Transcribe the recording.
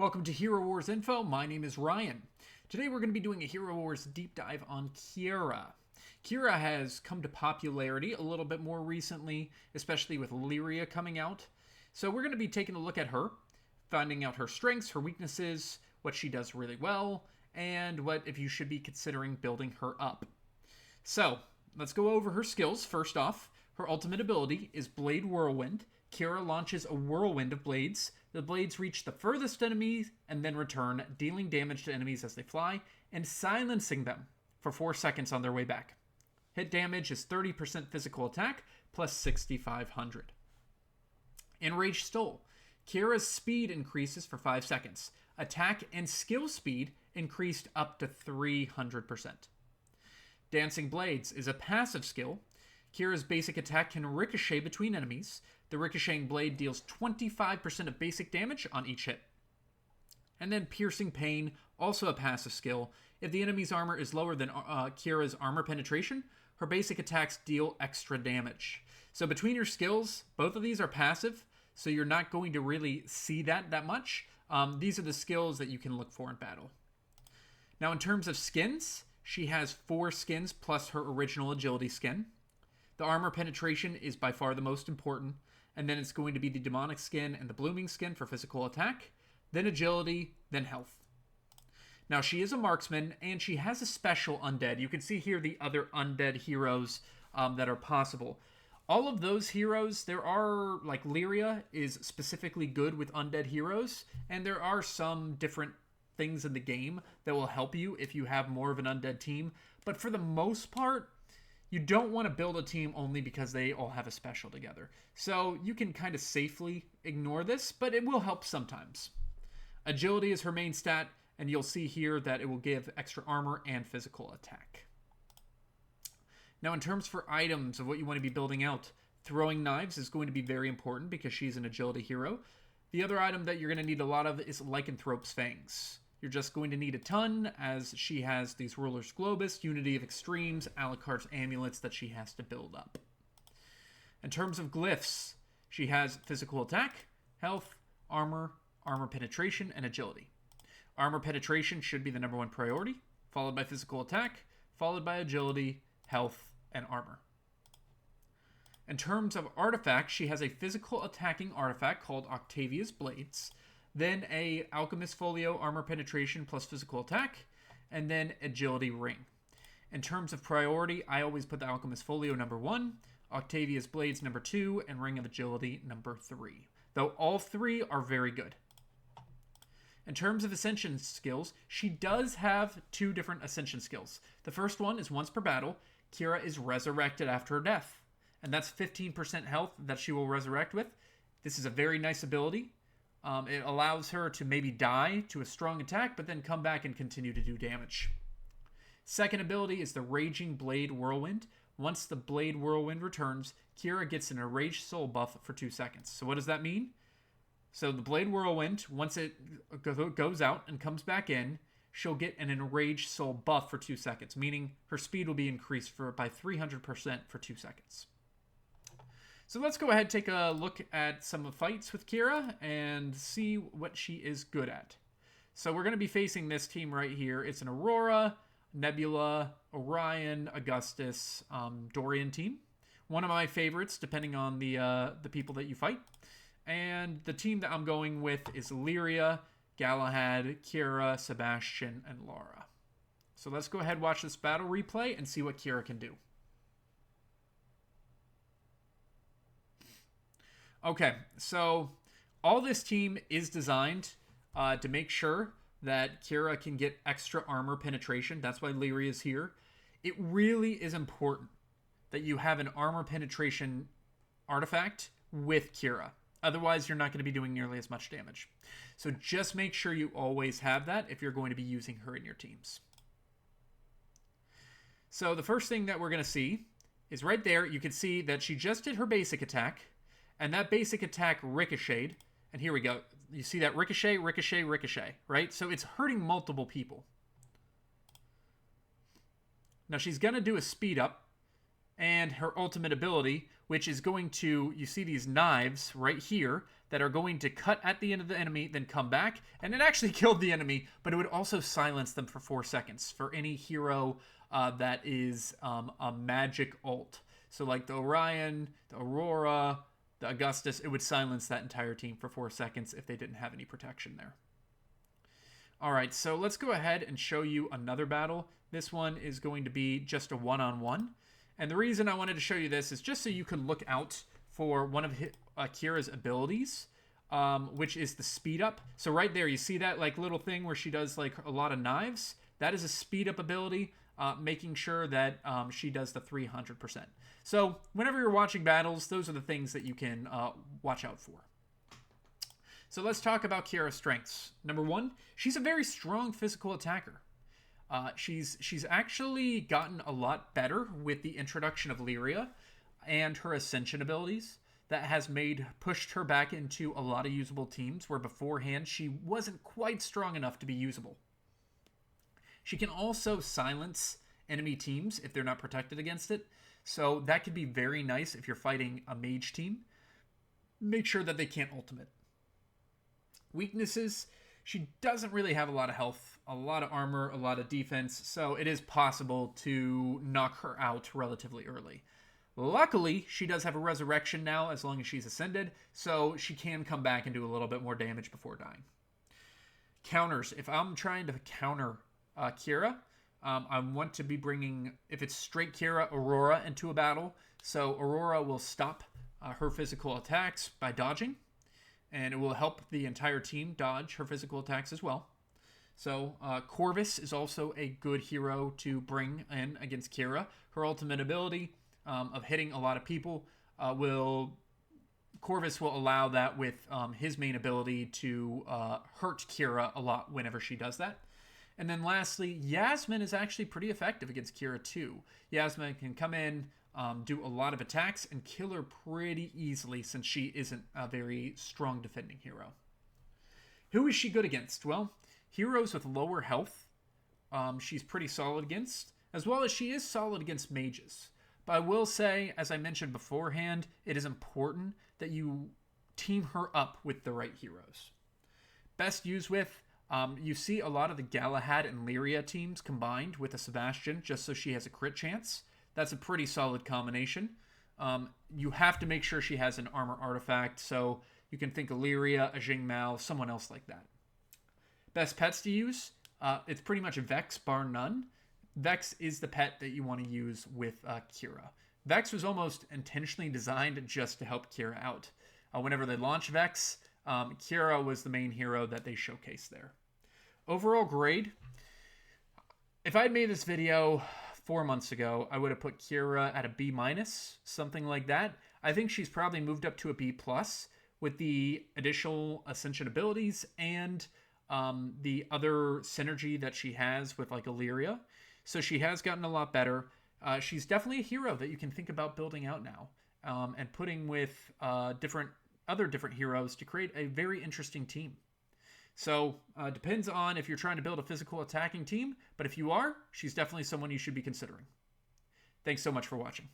Welcome to Hero Wars Info. My name is Ryan. Today we're going to be doing a Hero Wars deep dive on Keira. Keira has come to popularity a little bit more recently, especially with Lyria coming out. So we're going to be taking a look at her, finding out her strengths, her weaknesses, what she does really well, and what if you should be considering building her up. So let's go over her skills. First off, her ultimate ability is Blade Whirlwind. Keira launches a whirlwind of blades. The blades reach the furthest enemies and then return, dealing damage to enemies as they fly and silencing them for 4 seconds on their way back. Hit damage is 30% physical attack plus 6,500. Enraged Soul. Keira's speed increases for 5 seconds. Attack and skill speed increased up to 300%. Dancing Blades is a passive skill. Keira's basic attack can ricochet between enemies. The ricocheting blade deals 25% of basic damage on each hit. And then Piercing Pain, also a passive skill. If the enemy's armor is lower than Keira's armor penetration, her basic attacks deal extra damage. So between your skills, both of these are passive, so you're not going to really see that much. These are the skills that you can look for in battle. Now in terms of skins, she has 4 skins plus her original agility skin. The armor penetration is by far the most important, and then it's going to be the demonic skin and the blooming skin for physical attack, then agility, then health. Now she is a marksman, and she has a special undead. You can see here the other undead heroes that are possible. All of those heroes, there are, like Lyria is specifically good with undead heroes, and there are some different things in the game that will help you if you have more of an undead team. But for the most part, you don't want to build a team only because they all have a special together. So you can kind of safely ignore this, but it will help sometimes. Agility is her main stat, and you'll see here that it will give extra armor and physical attack. Now in terms for items of what you want to be building out, throwing knives is going to be very important because she's an agility hero. The other item that you're going to need a lot of is Lycanthrope's Fangs. You're just going to need a ton, as she has these Ruler's Globus, Unity of Extremes, Alucard's Amulets that she has to build up. In terms of glyphs, she has physical attack, health, armor, armor penetration, and agility. Armor penetration should be the #1 priority, followed by physical attack, followed by agility, health, and armor. In terms of artifacts, she has a physical attacking artifact called Octavia's Blades, then a Alchemist Folio, armor penetration plus physical attack, and then agility ring. In terms of priority, I always put the Alchemist Folio #1, Octavia's Blades #2, and Ring of Agility #3, though all 3 are very good. In terms of ascension skills, she does have 2 different ascension skills. The first one is once per battle, Keira is resurrected after her death, and that's 15% health that she will resurrect with. This is a very nice ability. It allows her to maybe die to a strong attack, but then come back and continue to do damage. Second ability is the Raging Blade Whirlwind. Once the Blade Whirlwind returns, Keira gets an Enraged Soul buff for 2 seconds. So what does that mean? So the Blade Whirlwind, once it goes out and comes back in, she'll get an Enraged Soul buff for 2 seconds, meaning her speed will be increased by 300% for 2 seconds. So let's go ahead and take a look at some fights with Keira and see what she is good at. So we're going to be facing this team right here. It's an Aurora, Nebula, Orion, Augustus, Dorian team. One of my favorites, depending on the people that you fight. And the team that I'm going with is Lyria, Galahad, Keira, Sebastian, and Laura. So let's go ahead and watch this battle replay and see what Keira can do. Okay, so all this team is designed to make sure that Keira can get extra armor penetration. That's why Lyria is here. It really is important that you have an armor penetration artifact with Keira. Otherwise, you're not going to be doing nearly as much damage. So just make sure you always have that if you're going to be using her in your teams. So the first thing that we're going to see is right there. You can see that she just did her basic attack. And that basic attack ricocheted. And here we go. You see that ricochet, ricochet, ricochet, right? So it's hurting multiple people. Now she's going to do a speed up. And her ultimate ability, which is going to, you see these knives right here. that are going to cut at the end of the enemy, then come back. And it actually killed the enemy, but it would also silence them for 4 seconds for any hero that is a magic ult. So like the Orion, the Aurora, the Augustus, it would silence that entire team for 4 seconds if they didn't have any protection there. All right, so let's go ahead and show you another battle. This one is going to be just a one-on-one. And the reason I wanted to show you this is just so you can look out for one of Keira's abilities, which is the speed up. So right there, you see that like little thing where she does like a lot of knives? That is a speed up ability, making sure that she does the 300%. So whenever you're watching battles, those are the things that you can watch out for. So let's talk about Keira's strengths. Number 1, she's a very strong physical attacker. She's actually gotten a lot better with the introduction of Lyria and her ascension abilities. That has pushed her back into a lot of usable teams where beforehand she wasn't quite strong enough to be usable. She can also silence enemy teams if they're not protected against it. So that could be very nice if you're fighting a mage team. Make sure that they can't ultimate. Weaknesses, she doesn't really have a lot of health, a lot of armor, a lot of defense, so it is possible to knock her out relatively early. Luckily, she does have a resurrection now as long as she's ascended, so she can come back and do a little bit more damage before dying. Counters. If I'm trying to counter Keira, I want to be bringing, if it's straight Keira, Aurora into a battle. So Aurora will stop her physical attacks by dodging, and it will help the entire team dodge her physical attacks as well. So Corvus is also a good hero to bring in against Keira. Her ultimate ability of hitting a lot of people Corvus will allow that with his main ability to hurt Keira a lot whenever she does that. And then lastly, Yasmine is actually pretty effective against Keira too. Yasmine can come in, do a lot of attacks, and kill her pretty easily since she isn't a very strong defending hero. Who is she good against? Well, heroes with lower health, she's pretty solid against, as well as she is solid against mages. But I will say, as I mentioned beforehand, it is important that you team her up with the right heroes. Best used with, you see a lot of the Galahad and Lyria teams combined with a Sebastian just so she has a crit chance. That's a pretty solid combination. You have to make sure she has an armor artifact, so you can think of Lyria, a Jingmao, someone else like that. Best pets to use, it's pretty much Vex bar none. Vex is the pet that you want to use with Keira. Vex was almost intentionally designed just to help Keira out. Whenever they launched Vex, Keira was the main hero that they showcased there. Overall grade, if I had made this video 4 months ago, I would have put Keira at a B-, something like that. I think she's probably moved up to a B+ with the additional ascension abilities and the other synergy that she has with like Lyria. So she has gotten a lot better. She's definitely a hero that you can think about building out now and putting with other different heroes to create a very interesting team. So depends on if you're trying to build a physical attacking team, but if you are, she's definitely someone you should be considering. Thanks so much for watching.